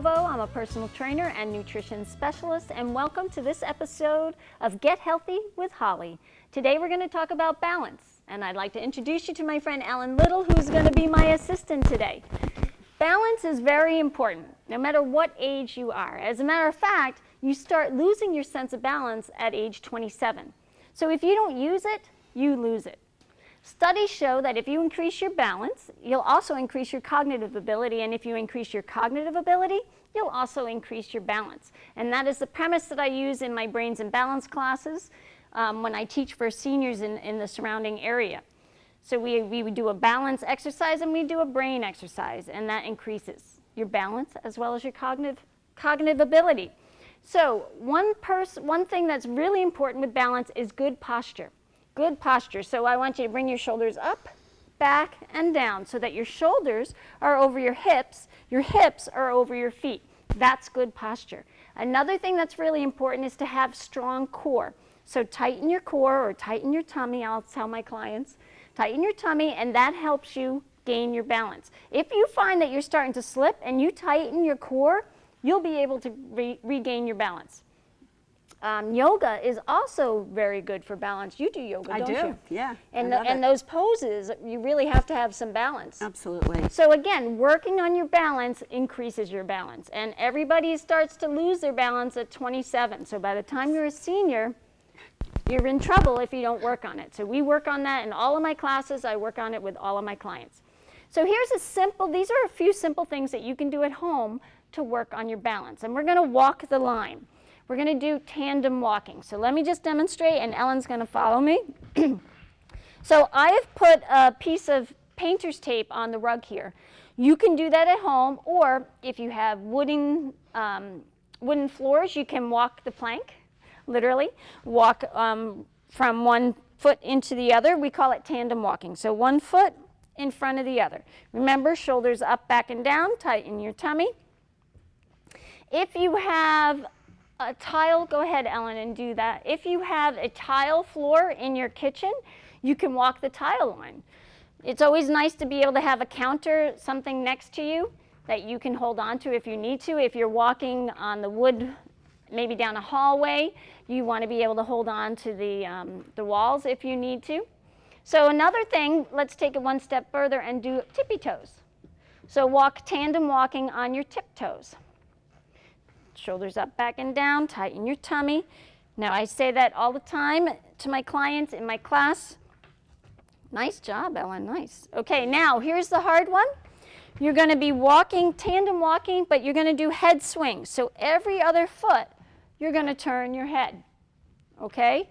Provo. I'm a personal trainer and nutrition specialist, and welcome to this episode of Get Healthy with Holly. Today we're going to talk about balance, and I'd like to introduce you to my friend Ellen Little, who's going to be my assistant today. Balance is very important, no matter what age you are. As a matter of fact, you start losing your sense of balance at age 27. So if you don't use it, you lose it. Studies show that if you increase your balance, you'll also increase your cognitive ability, and if you increase your cognitive ability, you'll also increase your balance. And that is the premise that I use in my Brains and Balance classes when I teach for seniors in the surrounding area. So we do a balance exercise and we do a brain exercise, and that increases your balance as well as your cognitive ability. So one thing that's really important with balance is good posture. Good posture. So I want you to bring your shoulders up, back, and down so that your shoulders are over your hips are over your feet. That's good posture. Another thing that's really important is to have strong core. So tighten your core or tighten your tummy. I'll tell my clients, tighten your tummy, and that helps you gain your balance. If you find that you're starting to slip and you tighten your core, you'll be able to regain your balance. Yoga is also very good for balance. You do yoga, don't you? I do, yeah. And those poses, you really have to have some balance. Absolutely. So again, working on your balance increases your balance. And everybody starts to lose their balance at 27. So by the time you're a senior, you're in trouble if you don't work on it. So we work on that in all of my classes. I work on it with all of my clients. So these are a few simple things that you can do at home to work on your balance. And we're going to walk the line. We're going to do tandem walking. So let me just demonstrate, and Ellen's going to follow me. So I have put a piece of painter's tape on the rug here. You can do that at home, or if you have wooden floors, you can walk the plank, literally. Walk from one foot into the other. We call it tandem walking. So one foot in front of the other. Remember, shoulders up, back, and down. Tighten your tummy. If you have a tile, go ahead, Ellen, and do that. If you have a tile floor in your kitchen, you can walk the tile line. It's always nice to be able to have a counter, something next to you that you can hold on to if you need to. If you're walking on the wood, maybe down a hallway, you want to be able to hold on to the walls if you need to. So another thing, let's take it one step further and do tippy toes. So walk tandem walking on your tiptoes. Shoulders up, back, and down, tighten your tummy. Now I say that all the time to my clients in my class. Nice job, Ellen, nice. Okay, now here's the hard one. You're going to be walking, tandem walking, but you're going to do head swings. So every other foot, you're going to turn your head, okay?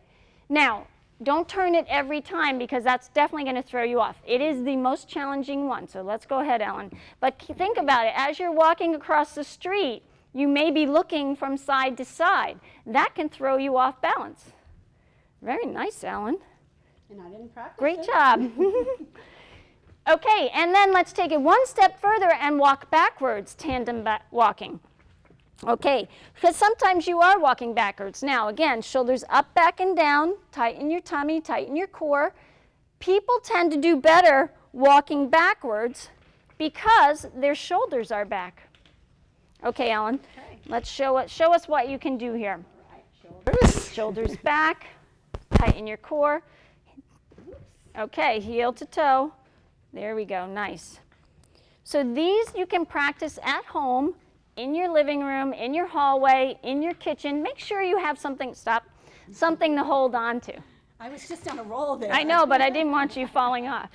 Now, don't turn it every time because that's definitely going to throw you off. It is the most challenging one, so let's go ahead, Ellen. But think about it. As you're walking across the street, you may be looking from side to side. That can throw you off balance. Very nice, Ellen. And I didn't practice Great job. Okay, and then let's take it one step further and walk backwards, tandem walking. Okay, because sometimes you are walking backwards. Now, again, shoulders up, back, and down. Tighten your tummy, tighten your core. People tend to do better walking backwards because their shoulders are back. Okay, Ellen, okay. Let's show us what you can do here. Right, shoulders back, tighten your core. Okay, heel to toe. There we go, nice. So these you can practice at home, in your living room, in your hallway, in your kitchen. Make sure you have something to hold on to. I was just on a roll there. I know, but I didn't want you falling off.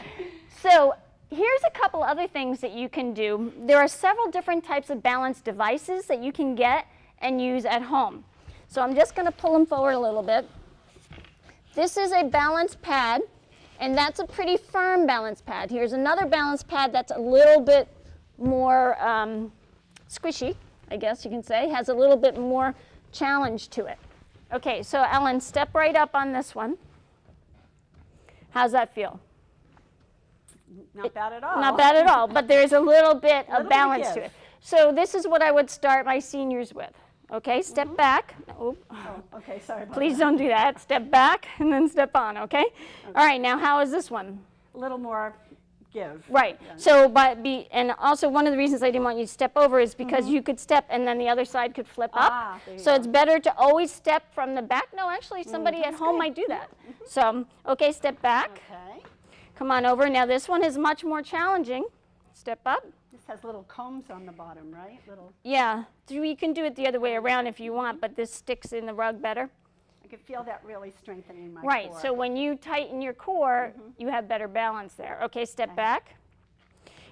So here's a couple other things that you can do. There are several different types of balance devices that you can get and use at home. So I'm just going to pull them forward a little bit. This is a balance pad, and that's a pretty firm balance pad. Here's another balance pad that's a little bit more squishy, I guess you can say, has a little bit more challenge to it. Okay, so Ellen, step right up on this one. How's that feel? Not bad at all. Not bad at all, but there's a little bit of balance to it. So this is what I would start my seniors with. Okay, step back. Oh, okay, sorry about Please that. don't do that. Step back and then step on, okay? All right, now how is this one? A little more give. Right. Yeah. So, and also one of the reasons I didn't want you to step over is because you could step and then the other side could flip up. There you So go. it's better to always step from the back. No, actually, somebody at that's home good. might do that. So, okay, step back. Okay. Come on over. Now this one is much more challenging. Step up. This has little combs on the bottom, right? Little. Yeah. You can do it the other way around if you want, but this sticks in the rug better. I can feel that really strengthening my Right. core. So when you tighten your core, you have better balance there. Okay, step back.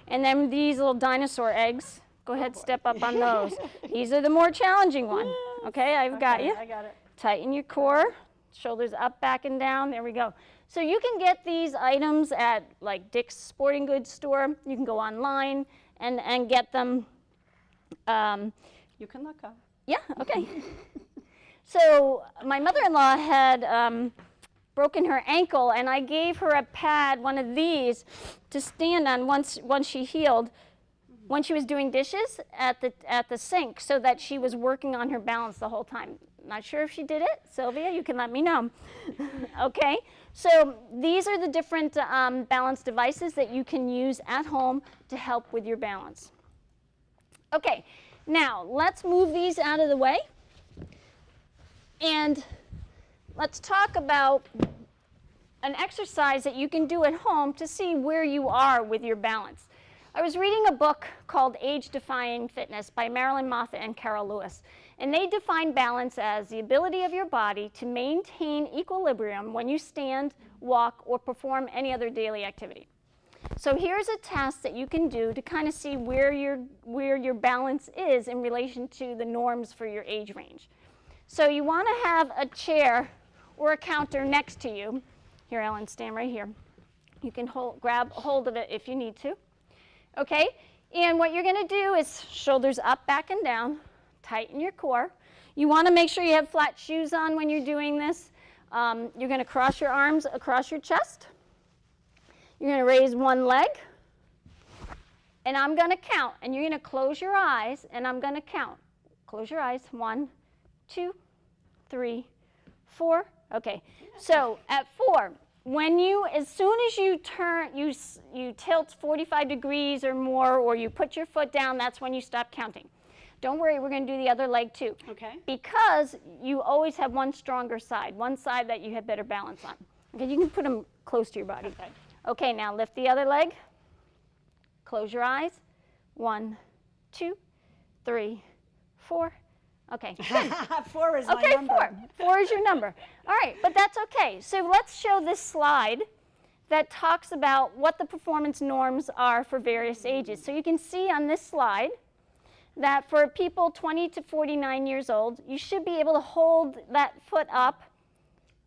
And then these little dinosaur eggs, go ahead, step up on those. These are the more challenging one. Okay, I've got you. I got it. Tighten your core, shoulders up, back, and down. There we go. So you can get these items at like Dick's Sporting Goods store. You can go online and get them. You can look up. Yeah, okay. So my mother-in-law had broken her ankle, and I gave her a pad, one of these, to stand on once she healed, when she was doing dishes at the sink, so that she was working on her balance the whole time. Not sure if she did it. Sylvia, you can let me know. Okay, so these are the different balance devices that you can use at home to help with your balance. Okay, now let's move these out of the way. And let's talk about an exercise that you can do at home to see where you are with your balance. I was reading a book called Age-Defying Fitness by Marilyn Moffat and Carol Lewis, and they define balance as the ability of your body to maintain equilibrium when you stand, walk, or perform any other daily activity. So here's a test that you can do to kind of see where your balance is in relation to the norms for your age range. So you want to have a chair or a counter next to you. Here, Ellen, stand right here. You can grab hold of it if you need to. Okay, and what you're going to do is shoulders up, back, and down. Tighten your core. You want to make sure you have flat shoes on when you're doing this. You're going to cross your arms across your chest. You're going to raise one leg. And I'm going to count. And you're going to close your eyes, and I'm going to count. Close your eyes. 1, 2, 3, 4. Okay, so at 4, as soon as you turn, you tilt 45 degrees or more, or you put your foot down, that's when you stop counting. Don't worry, we're going to do the other leg too. Okay. Because you always have one stronger side, one side that you have better balance on. Okay, you can put them close to your body. Okay. Okay, now lift the other leg. Close your eyes. 1, 2, 3, 4. Okay, good. 4 is my Okay, number. 4. 4 is your number. All right, but that's okay. So let's show this slide that talks about what the performance norms are for various ages. So you can see on this slide that for people 20 to 49 years old, you should be able to hold that foot up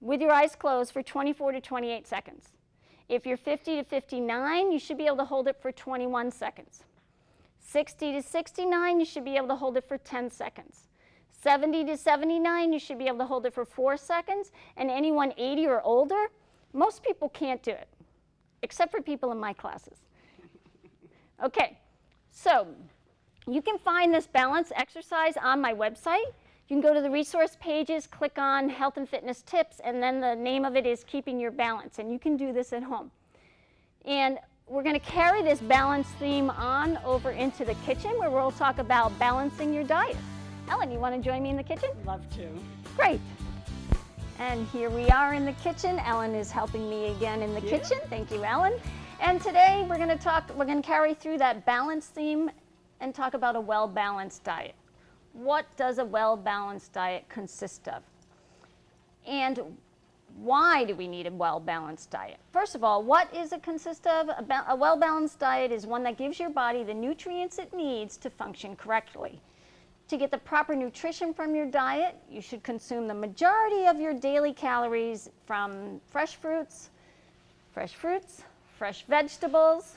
with your eyes closed for 24 to 28 seconds. If you're 50 to 59, you should be able to hold it for 21 seconds. 60 to 69, you should be able to hold it for 10 seconds. 70 to 79, you should be able to hold it for 4 seconds. And anyone 80 or older, most people can't do it, except for people in my classes. Okay, so you can find this balance exercise on my website. You can go to the resource pages, click on Health and Fitness Tips, and then the name of it is Keeping Your Balance, and you can do this at home. And we're going to carry this balance theme on over into the kitchen, where we'll talk about balancing your diet. Ellen, you want to join me in the kitchen? Love to. Great. And here we are in the kitchen. Ellen is helping me again in the kitchen. Thank you, Ellen. And today we're going to carry through that balance theme and talk about a well-balanced diet. What does a well-balanced diet consist of? And why do we need a well-balanced diet? First of all, what does it consist of? A well-balanced diet is one that gives your body the nutrients it needs to function correctly. To get the proper nutrition from your diet, you should consume the majority of your daily calories from fresh fruits, fresh vegetables,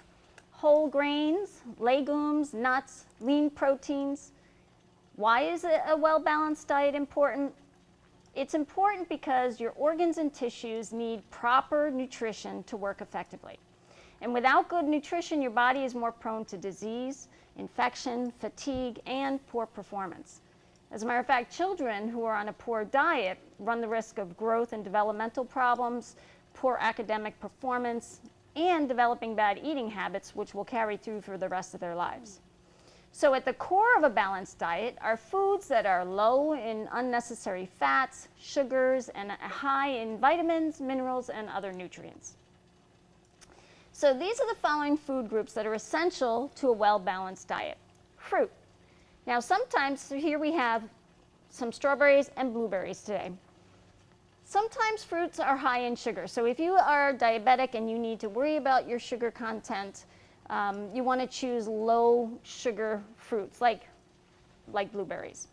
whole grains, legumes, nuts, lean proteins. Why is a well-balanced diet important? It's important because your organs and tissues need proper nutrition to work effectively. And without good nutrition, your body is more prone to disease, infection, fatigue, and poor performance. As a matter of fact, children who are on a poor diet run the risk of growth and developmental problems, poor academic performance, and developing bad eating habits, which will carry through for the rest of their lives. So at the core of a balanced diet are foods that are low in unnecessary fats, sugars, and high in vitamins, minerals, and other nutrients. So these are the following food groups that are essential to a well-balanced diet. Fruit. Now sometimes, here we have some strawberries and blueberries today. Sometimes fruits are high in sugar. So if you are diabetic and you need to worry about your sugar content, you want to choose low sugar fruits like blueberries.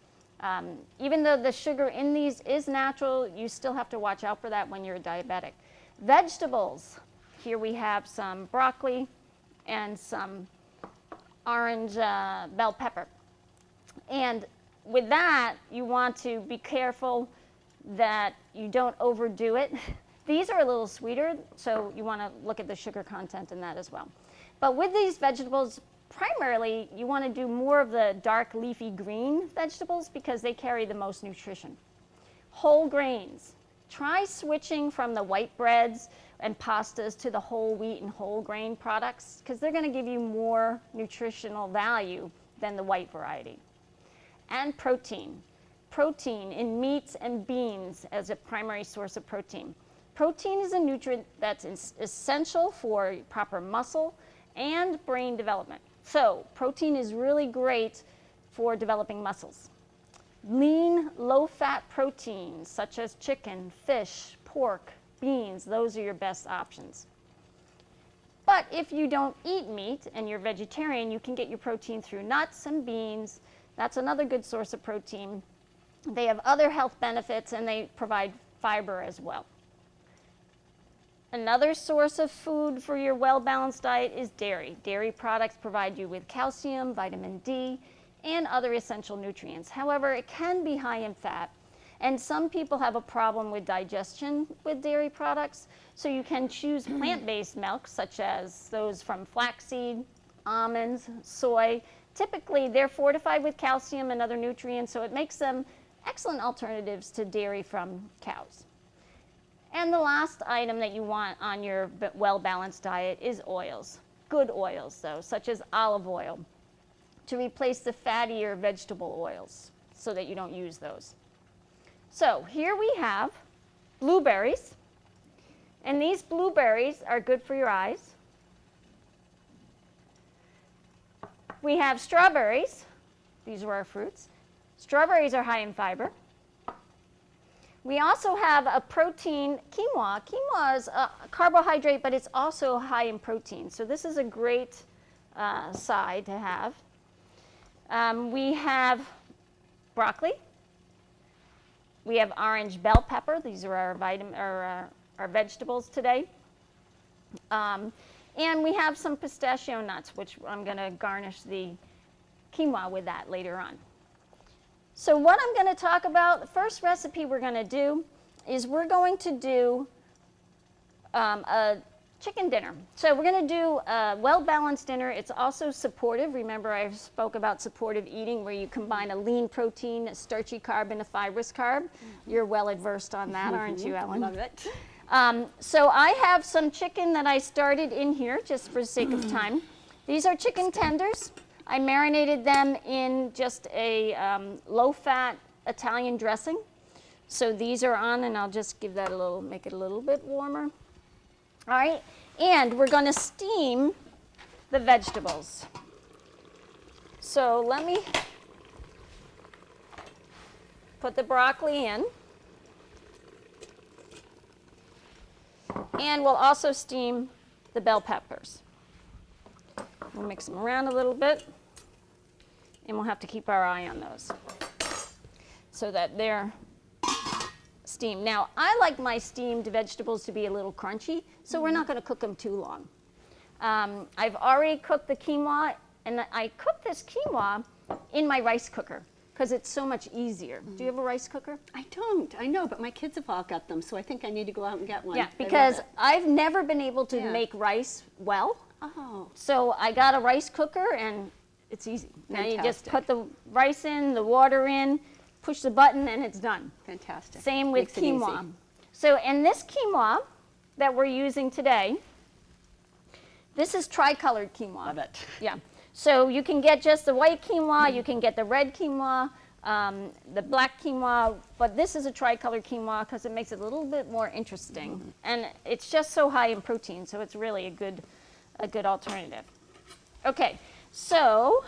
Even though the sugar in these is natural, you still have to watch out for that when you're diabetic. Vegetables. Here we have some broccoli and some orange bell pepper. And with that, you want to be careful that you don't overdo it. These are a little sweeter, so you want to look at the sugar content in that as well. But with these vegetables, primarily, you want to do more of the dark leafy green vegetables because they carry the most nutrition. Whole grains. Try switching from the white breads and pastas to the whole wheat and whole grain products because they're going to give you more nutritional value than the white variety. And protein. Protein in meats and beans as a primary source of protein. Protein is a nutrient that's essential for proper muscle and brain development. So protein is really great for developing muscles. Lean, low-fat proteins such as chicken, fish, pork, beans, those are your best options. But if you don't eat meat and you're vegetarian, you can get your protein through nuts and beans. That's another good source of protein. They have other health benefits and they provide fiber as well. Another source of food for your well-balanced diet is dairy. Dairy products provide you with calcium, vitamin D, and other essential nutrients. However, it can be high in fat, and some people have a problem with digestion with dairy products, so you can choose plant-based milks, such as those from flaxseed, almonds, soy. Typically, they're fortified with calcium and other nutrients, so it makes them excellent alternatives to dairy from cows. And the last item that you want on your well-balanced diet is oils. Good oils, though, such as olive oil, to replace the fattier vegetable oils so that you don't use those. So here we have blueberries, and these blueberries are good for your eyes. We have strawberries. These are our fruits. Strawberries are high in fiber. We also have a protein, quinoa. Quinoa is a carbohydrate, but it's also high in protein. So this is a great side to have. We have broccoli. We have orange bell pepper. These are our vegetables today. And we have some pistachio nuts, which I'm going to garnish the quinoa with that later on. So what I'm going to talk about, the first recipe we're going to do is we're going to do a chicken dinner. So we're going to do a well-balanced dinner. It's also supportive. Remember I spoke about supportive eating where you combine a lean protein, a starchy carb, and a fibrous carb. You're well adversed on that, aren't you, Ellen? Love it. So I have some chicken that I started in here just for the sake of time. These are chicken tenders. I marinated them in just a low-fat Italian dressing. So these are on, and I'll just give that a little, make it a little bit warmer. All right, and we're going to steam the vegetables. So let me put the broccoli in. And we'll also steam the bell peppers. We'll mix them around a little bit, and we'll have to keep our eye on those so that they're steamed. Now, I like my steamed vegetables to be a little crunchy, so we're not going to cook them too long. I've already cooked the quinoa, and I cooked this quinoa in my rice cooker because it's so much easier. Do you have a rice cooker? I don't. I know, but my kids have all got them, so I think I need to go out and get one. Yeah, because I've never been able to make rice well. Oh. So I got a rice cooker, and it's easy. Now you just Fantastic. put the rice in, the water in, push the button, and it's done. Fantastic. Same with Makes it quinoa. easy. So, and this quinoa that we're using today This is tricolored quinoa. Love it. Yeah. So you can get just the white quinoa, you can get the red quinoa, the black quinoa, but this is a tricolored quinoa because it makes it a little bit more interesting. And it's just so high in protein, so it's really a good alternative. Okay, so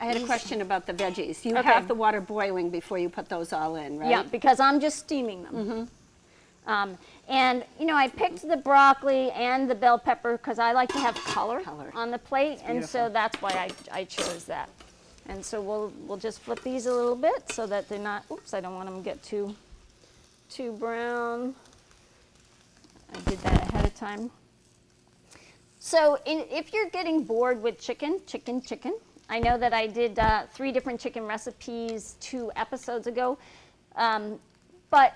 I had a question about the veggies. You Okay. have the water boiling before you put those all in, right? yeah, because I'm just steaming them. And you know, I picked the broccoli and the bell pepper because I like to have color on the plate, and so beautiful. that's why I chose that. And so we'll just flip these a little bit so that they're not. Oops, I don't want them to get too brown. I did that ahead of time. So if you're getting bored with chicken, I know that I did 3 different chicken recipes 2 episodes ago, but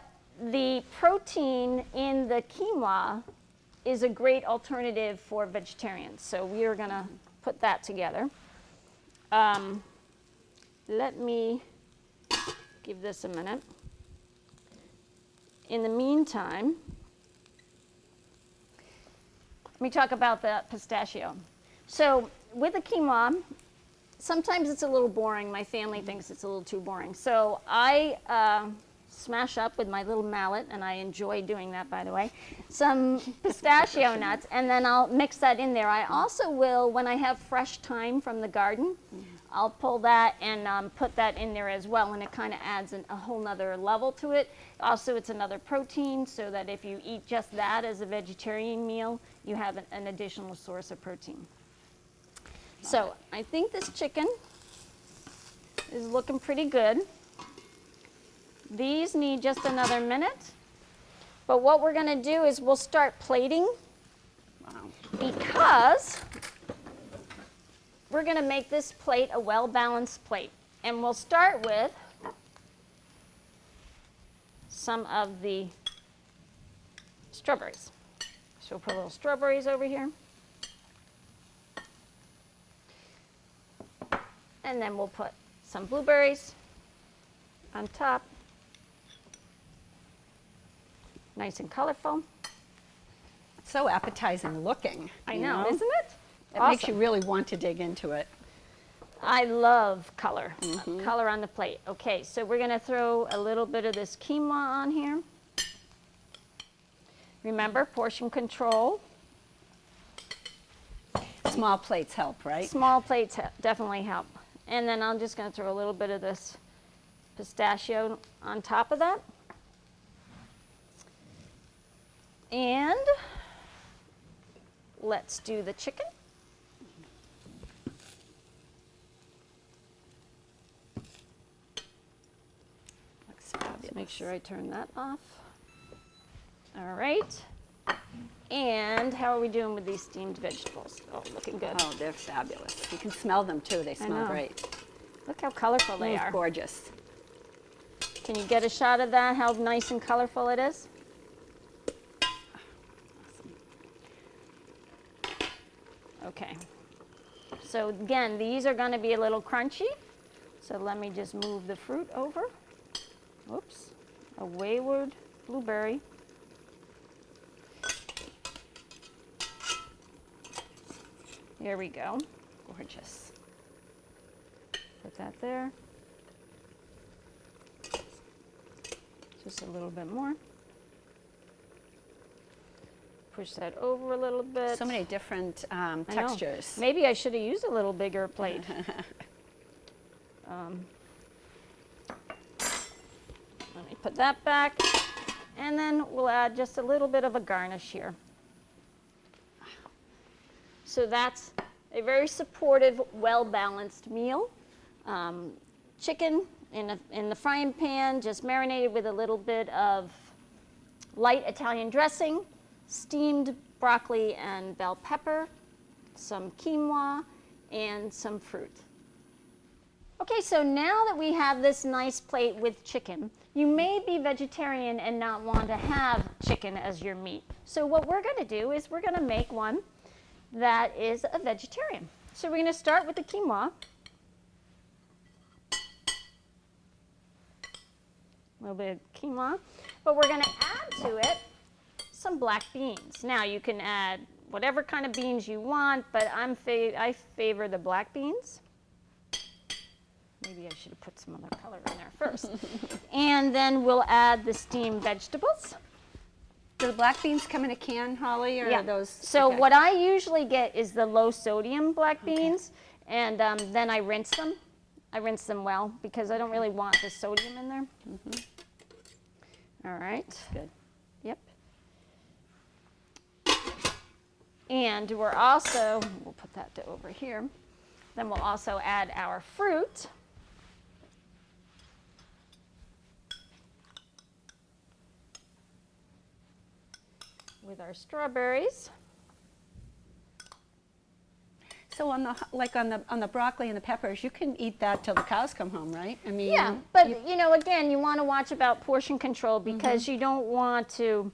the protein in the quinoa is a great alternative for vegetarians. So we are going to put that together. Let me give this a minute. In the meantime, let me talk about the pistachio. So with the quinoa, sometimes it's a little boring. My family thinks it's a little too boring. So I smash up with my little mallet, and I enjoy doing that, by the way, some pistachio nuts, and then I'll mix that in there. I also will, when I have fresh thyme from the garden, I'll pull that and put that in there as well, and it kind of adds a whole nother level to it. Also, it's another protein, so that if you eat just that as a vegetarian meal, you have an additional source of protein. So I think this chicken is looking pretty good. These need just another minute, but what we're going to do is we'll start plating because we're going to make this plate a well-balanced plate. And we'll start with some of the strawberries. So we'll put little strawberries over here. And then we'll put some blueberries on top. Nice and colorful. It's so appetizing looking. I know, isn't it? It makes you really want to dig into it. I love color, color on the plate. Okay, so we're gonna throw a little bit of this quinoa on here. Remember, portion control. Small plates help, right? Small plates definitely help. And then I'm just gonna throw a little bit of this pistachio on top of that. And let's do the chicken. Looks fabulous. Let's make sure I turn that off. All right. And how are we doing with these steamed vegetables? Oh, looking good. Oh, they're fabulous. You can smell them too. They smell know. great. Look how colorful they are. Gorgeous. Can you get a shot of that, how nice and colorful it is? Okay. So again, these are going to be a little crunchy. So let me just move the fruit over. Whoops. A wayward blueberry. Here we go. Gorgeous. Put that there. Just a little bit more. Push that over a little bit. So many different I know. textures. Maybe I should have used a little bigger plate. Let me put that back. And then we'll add just a little bit of a garnish here. So that's a very supportive, well-balanced meal. Chicken in the frying pan, just marinated with a little bit of light Italian dressing, steamed broccoli and bell pepper, some quinoa, and some fruit. Okay, so now that we have this nice plate with chicken, you may be vegetarian and not want to have chicken as your meat. So what we're going to do is we're going to make one that is a vegetarian. So we're going to start with the quinoa. A little bit of quinoa, but we're going to add to it some black beans. Now you can add whatever kind of beans you want, but I favor the black beans. Maybe I should have put some other color in there first. And then we'll add the steamed vegetables. Do the black beans come in a can, Holly, or are those? So okay. what I usually get is the low sodium black beans, and then I rinse them. I rinse them well because I don't really want the sodium in there. All right. Good. Yep. And we're also, we'll put that over here. Then we'll also add our fruit. With our strawberries. So on the broccoli and the peppers, you can eat that till the cows come home, right? I mean, Yeah, but you know, again, you want to watch about portion control because you don't want to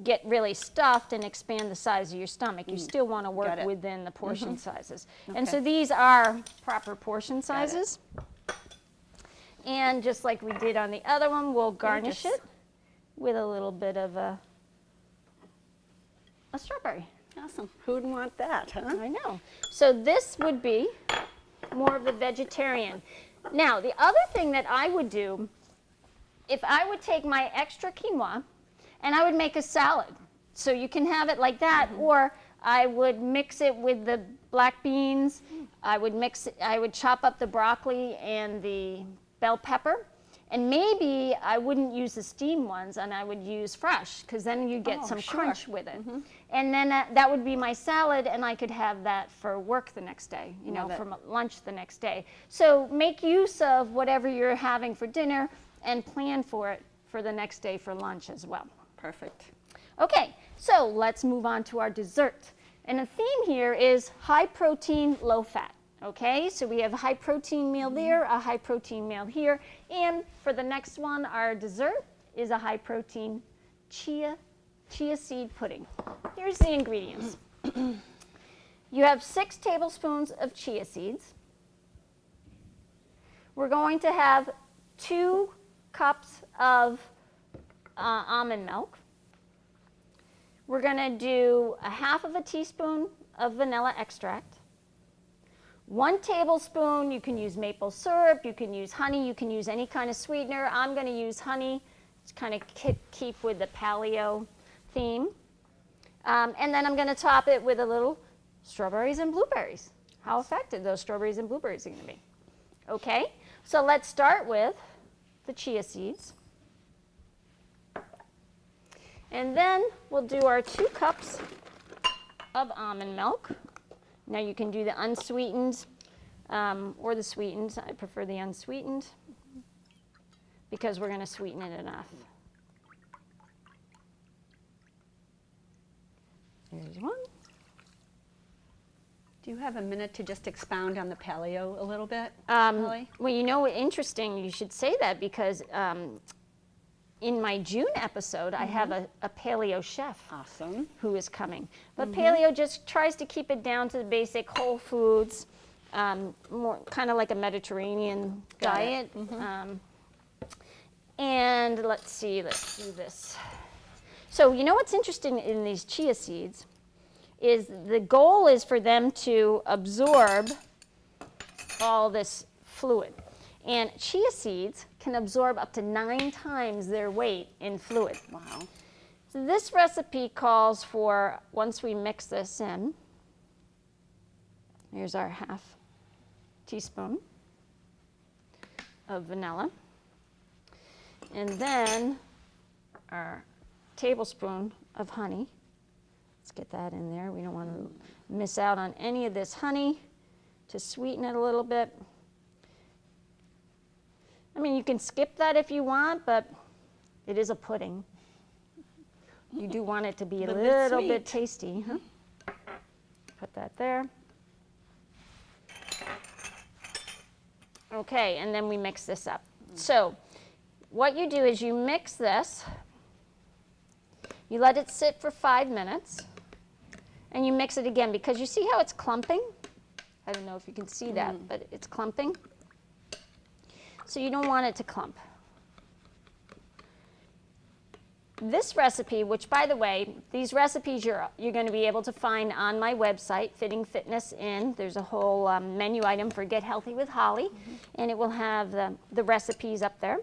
get really stuffed and expand the size of your stomach. You still want to work within the portion sizes. And so these are proper portion sizes. And just like we did on the other one, we'll garnish it with a little bit of a strawberry. Awesome. Who wouldn't want that, huh? I know. So this would be more of the vegetarian. Now, the other thing that I would do, if I would take my extra quinoa and I would make a salad. So you can have it like that, or I would mix it with the black beans. I would chop up the broccoli and the bell pepper. And maybe I wouldn't use the steamed ones and I would use fresh because then you get some crunch with it. And then that would be my salad and I could have that for work the next day, you know, for lunch the next day. So make use of whatever you're having for dinner and plan for it for the next day for lunch as well. Perfect. Okay, so let's move on to our dessert. And the theme here is high protein, low fat. Okay, so we have a high protein meal there, a high protein meal here, and for the next one, our dessert is a high protein chia seed pudding. Here's the ingredients. You have 6 tablespoons of chia seeds. We're going to have 2 cups of almond milk. We're going to do a half of a teaspoon of vanilla extract. 1 tablespoon, you can use maple syrup, you can use honey, you can use any kind of sweetener. I'm going to use honey to kind of keep with the paleo theme. And then I'm going to top it with a little strawberries and blueberries. How effective those strawberries and blueberries are going to be. Okay, so let's start with the chia seeds. And then we'll do our 2 cups of almond milk. Now you can do the unsweetened or the sweetened. I prefer the unsweetened because we're going to sweeten it enough. Here's one. Do you have a minute to just expound on the paleo a little bit, Well, you know, interesting you should say that because in my June episode, I have a paleo chef who is coming. But paleo just tries to keep it down to the basic whole foods, more kind of like a Mediterranean diet. And let's see, let's do this. So you know what's interesting in these chia seeds is the goal is for them to absorb all this fluid. And chia seeds can absorb up to 9 times their weight in fluid. Wow. So this recipe calls for, once we mix this in, here's our half teaspoon of vanilla. And then our tablespoon of honey. Let's get that in there. We don't want to miss out on any of this honey to sweeten it a little bit. I mean, you can skip that if you want, but it is a pudding. You do want it to be a little bit tasty. Huh? Put that there. Okay, and then we mix this up. So what you do is you mix this, you let it sit for 5 minutes, and you mix it again because you see how it's clumping? I don't know if you can see that, but it's clumping. So you don't want it to clump. this recipe, which by the way, these recipes you're going to be able to find on my website, Fitting Fitness In. There's a whole menu item for Get Healthy with Holly, and it will have the recipes up there.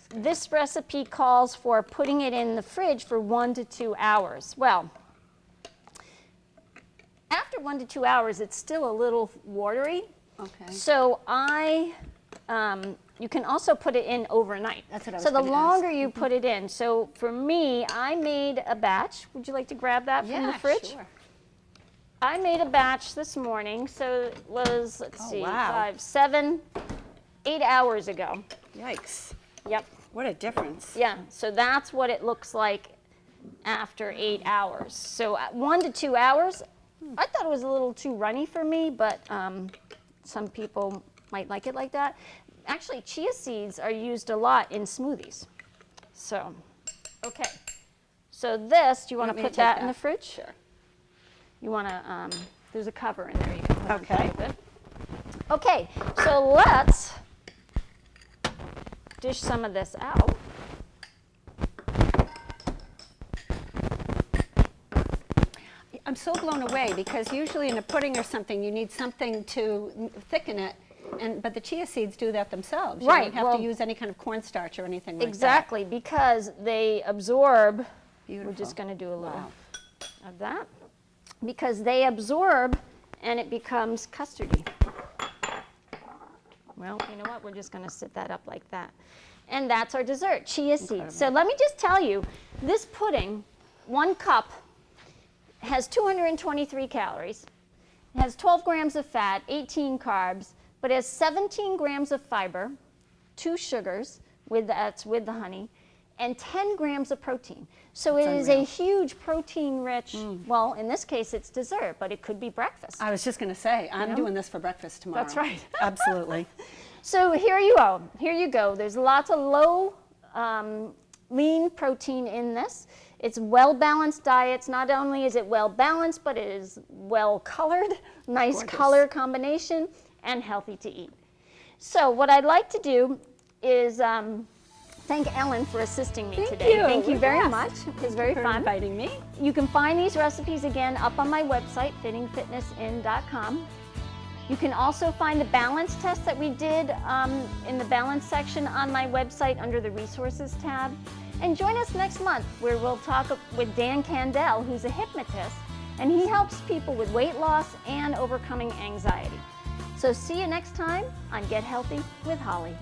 This recipe calls for putting it in the fridge for 1 to 2 hours. Well, after 1 to 2 hours, it's still a little watery. Okay. So you can also put it in overnight. That's what I was So the gonna longer ask. you put it in. So for me, I made a batch. Would you like to grab that from the fridge? Sure. I made a batch this morning. So it was, let's see, wow. 5, 7, 8 hours ago. Yikes. Yep. What a difference. Yeah, so that's what it looks like after 8 hours. So at 1 to 2 hours, I thought it was a little too runny for me, but some people might like it like that. Actually, chia seeds are used a lot in smoothies. So, okay. So this, do you want to me to put take that in that? the fridge? Sure. You want to, there's a cover in there you can put on Okay. top of it. Okay, so let's dish some of this out. I'm so blown away because usually in a pudding or something you need something to thicken it, but the chia seeds do that themselves. You Right, don't have well- to use any kind of cornstarch or anything like Exactly, because they absorb. that. Beautiful. We're just going to do a little Wow. of that. Because they absorb and it becomes custardy. Well, you know what? We're just going to sit that up like that. And that's our dessert, chia seeds. So let me just tell you, this pudding, 1 cup, has 223 calories. It has 12 grams of fat, 18 carbs, but it has 17 grams of fiber, 2 sugars, that's with the honey, and 10 grams of protein. So it is a unreal. huge protein-rich, well, in this case, it's dessert, but it could be breakfast. I was just going to say, I'm know? doing this for breakfast tomorrow. That's right. Absolutely. So here you go. Here you go. There's lots of low lean protein in this. It's well-balanced diets. Not only is it well-balanced, but it is well-colored, nice Gorgeous. color combination, and healthy to eat. So what I'd like to do is thank Ellen for assisting me today. Thank you very much. It was very for fun. inviting me. You can find these recipes again up on my website, fittingfitnessin.com. You can also find the balance test that we did in the balance section on my website under the resources tab. And join us next month where we'll talk with Dan Candell, who's a hypnotist, and he helps people with weight loss and overcoming anxiety. So see you next time on Get Healthy with Holly.